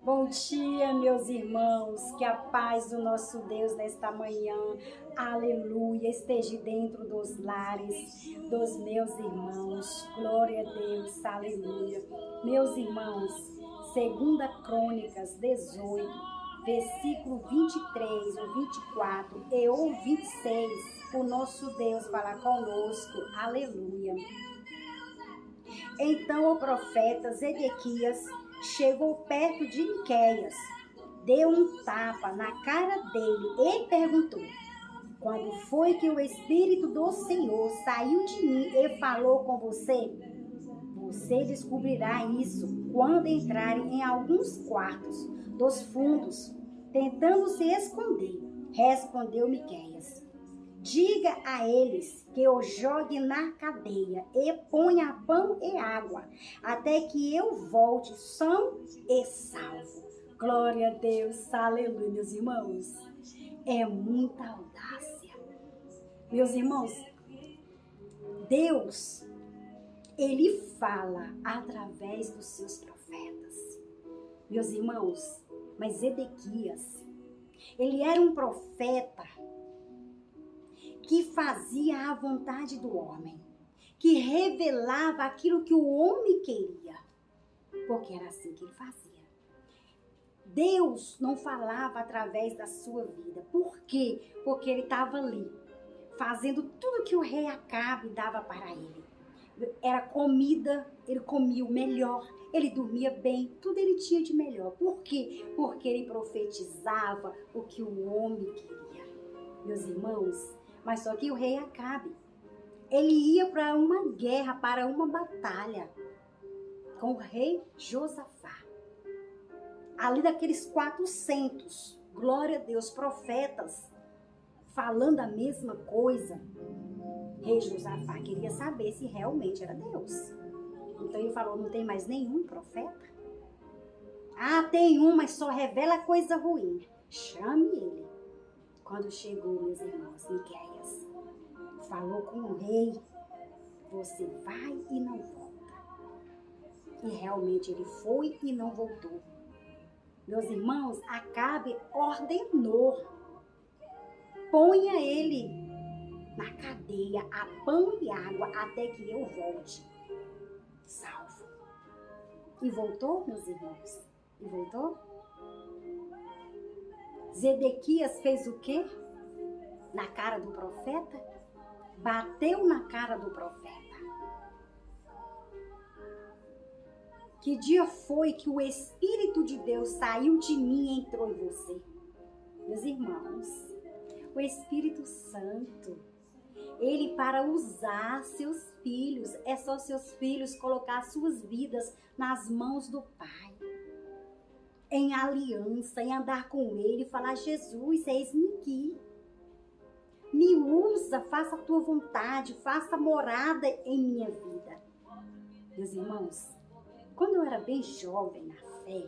Bom dia, meus irmãos, que a paz do nosso Deus nesta manhã, aleluia, esteja dentro dos lares dos meus irmãos, glória a Deus, aleluia. Meus irmãos, 2 Crônicas 18, versículo 23 ou 24 e ou 26, o nosso Deus fala conosco, aleluia. Então o profeta Zedequias chegou perto de Miqueias, deu um tapa na cara dele e perguntou: quando foi que o Espírito do Senhor saiu de mim e falou com você? Você descobrirá isso quando entrarem em alguns quartos dos fundos, tentando se esconder. Respondeu Miqueias: diga a eles que eu jogue na cadeia e ponha pão e água, até que eu volte são e salvo. Glória a Deus, aleluia, meus irmãos. É muita audácia. Meus irmãos, Deus, Ele fala através dos seus profetas. Meus irmãos, mas Zedequias, ele era um profeta que fazia a vontade do homem, que revelava aquilo que o homem queria, porque era assim que ele fazia. Deus não falava através da sua vida. Por quê? Porque ele estava ali, fazendo tudo que o rei Acabe dava para ele. Era comida, ele comia o melhor, ele dormia bem, tudo ele tinha de melhor. Por quê? Porque ele profetizava o que o homem queria. Meus irmãos, mas só que o rei Acabe, ele ia para uma guerra, para uma batalha com o rei Josafá. Ali daqueles 400, glória a Deus, profetas, falando a mesma coisa. Rei Josafá queria saber se realmente era Deus. Então ele falou, não tem mais nenhum profeta? Ah, tem um, mas só revela coisa ruim. Chame ele. Quando chegou, meus irmãos, Miqueias falou com o rei, você vai e não volta. E realmente ele foi e não voltou. Meus irmãos, Acabe ordenou, ponha ele na cadeia, a pão e água, até que eu volte salvo. E voltou, meus irmãos? E voltou? Zedequias fez o quê? Na cara do profeta? Bateu na cara do profeta. Que dia foi que o Espírito de Deus saiu de mim e entrou em você? Meus irmãos, o Espírito Santo, ele para usar seus filhos, é só seus filhos colocar suas vidas nas mãos do Pai. Em aliança, em andar com ele, falar, Jesus, eis-me aqui. Me usa, faça a tua vontade, faça morada em minha vida. Meus irmãos, quando eu era bem jovem na fé,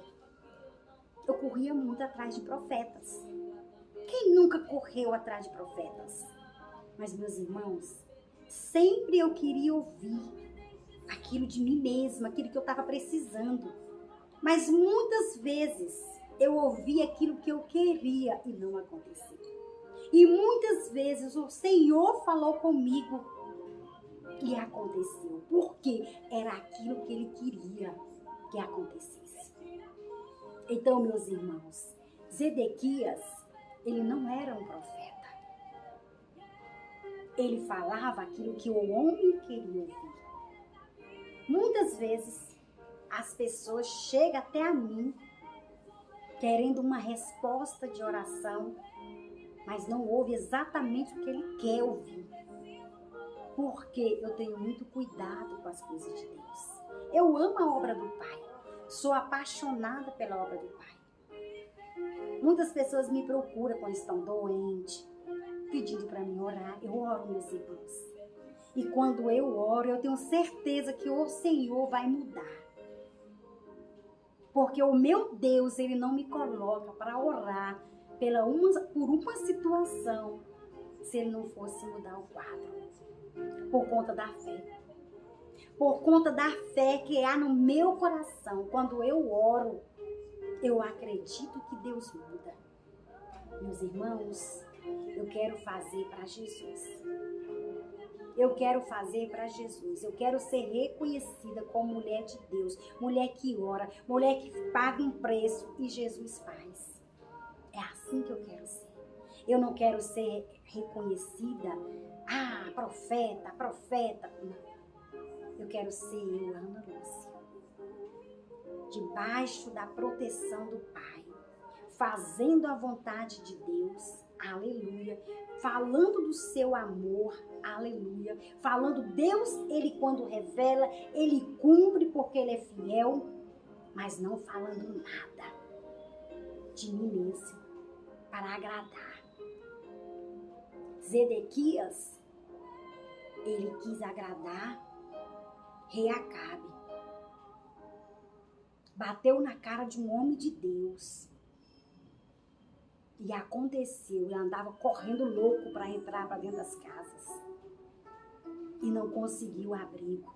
eu corria muito atrás de profetas. Quem nunca correu atrás de profetas? Mas, meus irmãos, sempre eu queria ouvir aquilo de mim mesma, aquilo que eu estava precisando. Mas muitas vezes eu ouvi aquilo que eu queria e não aconteceu. E muitas vezes o Senhor falou comigo e aconteceu. Porque era aquilo que Ele queria que acontecesse. Então, meus irmãos, Zedequias, ele não era um profeta. Ele falava aquilo que o homem queria ouvir. Muitas vezes as pessoas chegam até a mim querendo uma resposta de oração, mas não ouve exatamente o que ele quer ouvir. Porque eu tenho muito cuidado com as coisas de Deus. Eu amo a obra do Pai. Sou apaixonada pela obra do Pai. Muitas pessoas me procuram quando estão doentes, pedindo para mim orar. Eu oro, meus irmãos. E quando eu oro, eu tenho certeza que o Senhor vai mudar. Porque o meu Deus, Ele não me coloca para orar por uma situação se Ele não fosse mudar o quadro. Por conta da fé. Por conta da fé que há no meu coração. Quando eu oro, Eu acredito que Deus muda. Meus irmãos, eu quero fazer para Jesus. Eu quero fazer para Jesus. Eu quero ser reconhecida como mulher de Deus. Mulher que ora, mulher que paga um preço e Jesus faz. É assim que eu quero ser. Eu não quero ser reconhecida, profeta. Não. Eu quero ser eu, Ana Lúcia. Debaixo da proteção do Pai. Fazendo a vontade de Deus. Aleluia. Falando do seu amor. Aleluia. Falando, Deus, Ele quando revela, Ele cumpre porque Ele é fiel. Mas não falando nada de mim mesmo para agradar. Zedequias, ele quis agradar rei Acabe. Bateu na cara de um homem de Deus. E aconteceu, ele andava correndo louco para entrar para dentro das casas. E não conseguiu abrigo.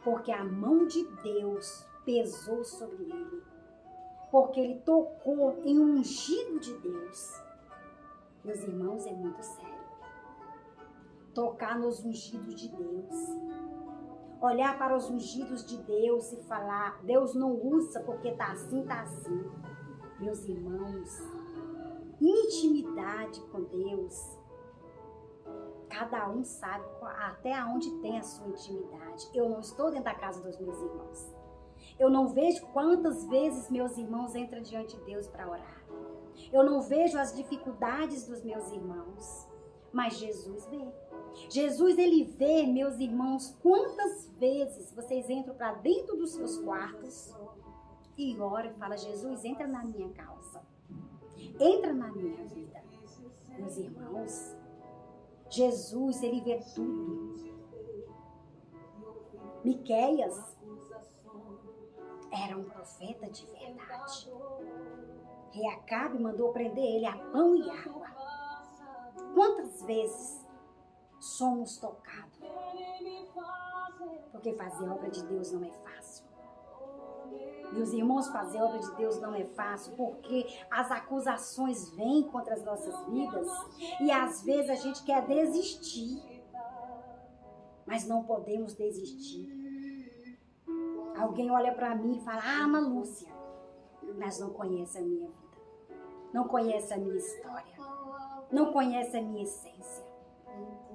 Porque a mão de Deus pesou sobre ele. Porque ele tocou em um ungido de Deus. Meus irmãos, é muito sério. Tocar nos ungidos de Deus. Olhar para os ungidos de Deus e falar, Deus não usa porque tá assim. Meus irmãos, intimidade com Deus, cada um sabe até onde tem a sua intimidade. Eu não estou dentro da casa dos meus irmãos. Eu não vejo quantas vezes meus irmãos entram diante de Deus para orar. Eu não vejo as dificuldades dos meus irmãos, mas Jesus vê. Jesus, ele vê, meus irmãos, quantas vezes vocês entram para dentro dos seus quartos e ora e fala, Jesus, entra na minha causa. Entra na minha vida. Meus irmãos, Jesus, ele vê tudo. Miqueias era um profeta de verdade. Rei Acabe mandou prender ele a pão e água. Quantas vezes somos tocados? Porque fazer a obra de Deus não é fácil. Meus irmãos, fazer a obra de Deus não é fácil, porque as acusações vêm contra as nossas vidas e às vezes a gente quer desistir, mas não podemos desistir. Alguém olha para mim e fala, Ana Lúcia, mas não conhece a minha vida, não conhece a minha história, não conhece a minha essência,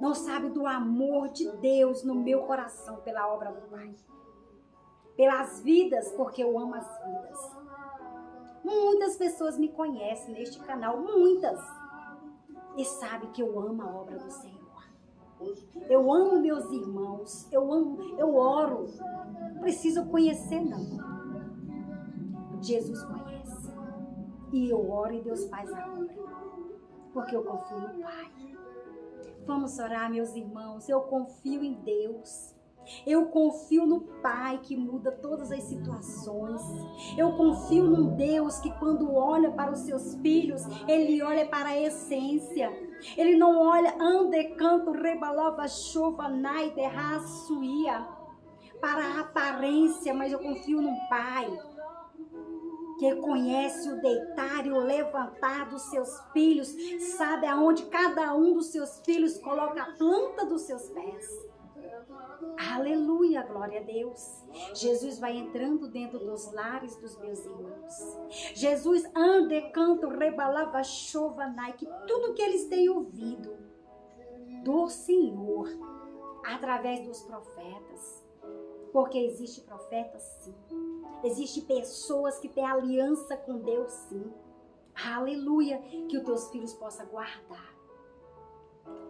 não sabe do amor de Deus no meu coração pela obra do Pai. Pelas vidas, porque eu amo as vidas. Muitas pessoas me conhecem neste canal, muitas. E sabem que eu amo a obra do Senhor. Eu amo meus irmãos, eu oro. Não preciso conhecer, não. Jesus conhece. E eu oro e Deus faz a obra. Porque eu confio no Pai. Vamos orar, meus irmãos. Eu confio em Deus. Eu confio no Pai que muda todas as situações. Eu confio num Deus que quando olha para os seus filhos, Ele olha para a essência. Ele não olha, ande, canto, rebalava, chova, naide, raçuia, para a aparência, mas eu confio num Pai que conhece o deitar e o levantar dos seus filhos, sabe aonde cada um dos seus filhos coloca a planta dos seus pés. Aleluia, glória a Deus. Jesus vai entrando dentro dos lares dos meus irmãos. Jesus ande, canto, rebalava, chova, que tudo que eles têm ouvido do Senhor, através dos profetas. Porque existe profeta, sim. Existe pessoas que têm aliança com Deus, sim. Aleluia, que os teus filhos possam guardar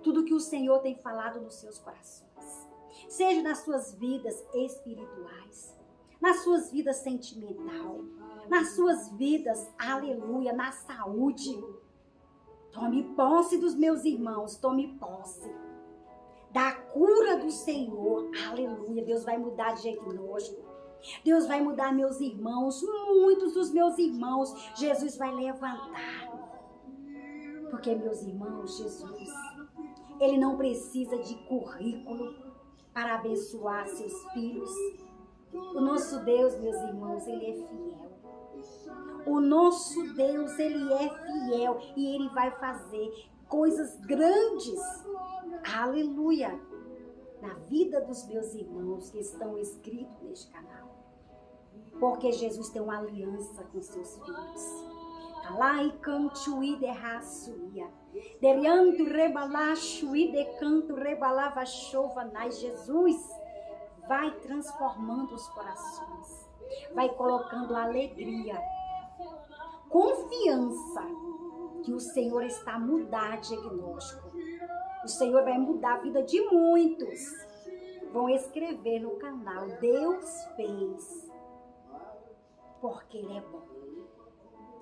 tudo que o Senhor tem falado nos seus corações. Seja nas suas vidas espirituais, nas suas vidas sentimental, nas suas vidas, aleluia, na saúde. Tome posse dos meus irmãos, tome posse da cura do Senhor, aleluia. Deus vai mudar diagnóstico, Deus vai mudar meus irmãos, muitos dos meus irmãos, Jesus vai levantar. Porque meus irmãos, Jesus, Ele não precisa de currículo para abençoar seus filhos. O nosso Deus, meus irmãos, Ele é fiel. O nosso Deus, Ele é fiel e Ele vai fazer coisas grandes. Aleluia! Na vida dos meus irmãos que estão inscritos neste canal. Porque Jesus tem uma aliança com seus filhos. Alai canto e derraçuia. Deriando rebalacho e decanto rebalava chovanai. Jesus vai transformando os corações. Vai colocando alegria, confiança que o Senhor está a mudar diagnóstico. O Senhor vai mudar a vida de muitos. Vão escrever no canal, Deus fez, porque Ele é bom.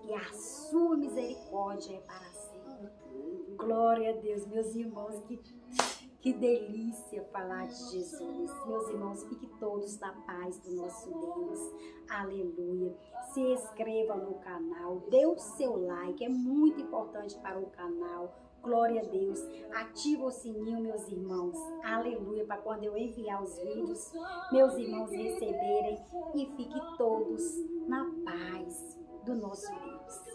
E a sua misericórdia é para sempre. Glória a Deus, meus irmãos, que delícia falar de Jesus. Meus irmãos, fiquem todos na paz do nosso Deus. Aleluia. Se inscreva no canal, dê o seu like, é muito importante para o canal. Glória a Deus. Ativa o sininho, meus irmãos. Aleluia. Para quando eu enviar os vídeos, meus irmãos receberem. E fiquem todos na paz do nosso Deus.